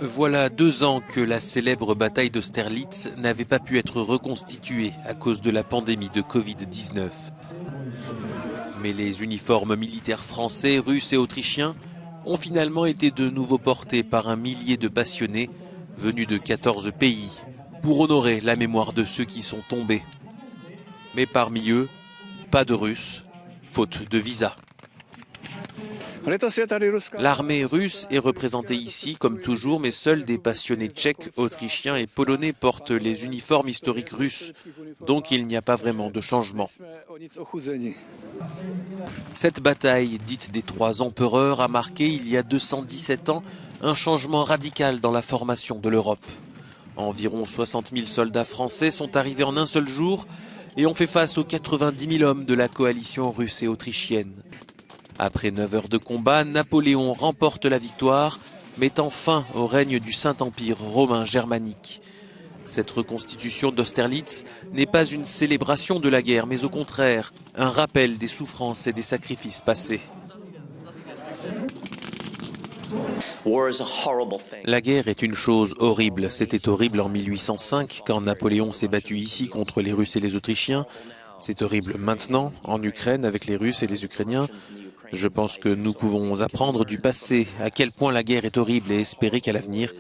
Voilà 2 ans que la célèbre bataille d'Austerlitz n'avait pas pu être reconstituée à cause de la pandémie de Covid-19. Mais les uniformes militaires français, russes et autrichiens ont finalement été de nouveau portés par un millier de passionnés venus de 14 pays pour honorer la mémoire de ceux qui sont tombés. Mais parmi eux, pas de Russes, faute de visa. L'armée russe est représentée ici, comme toujours, mais seuls des passionnés tchèques, autrichiens et polonais portent les uniformes historiques russes. Donc il n'y a pas vraiment de changement. Cette bataille, dite des 3 empereurs, a marqué, il y a 217 ans, un changement radical dans la formation de l'Europe. Environ 60 000 soldats français sont arrivés en un seul jour et ont fait face aux 90 000 hommes de la coalition russe et autrichienne. Après 9 heures de combat, Napoléon remporte la victoire, mettant fin au règne du Saint-Empire romain germanique. Cette reconstitution d'Austerlitz n'est pas une célébration de la guerre, mais au contraire, un rappel des souffrances et des sacrifices passés. La guerre est une chose horrible. C'était horrible en 1805, quand Napoléon s'est battu ici contre les Russes et les Autrichiens. C'est horrible maintenant, en Ukraine, avec les Russes et les Ukrainiens. Je pense que nous pouvons apprendre du passé à quel point la guerre est horrible et espérer qu'à l'avenir,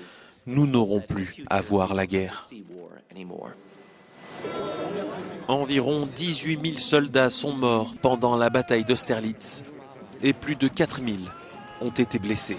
nous n'aurons plus à voir la guerre. Environ 18 000 soldats sont morts pendant la bataille d'Austerlitz et plus de 4 000 ont été blessés.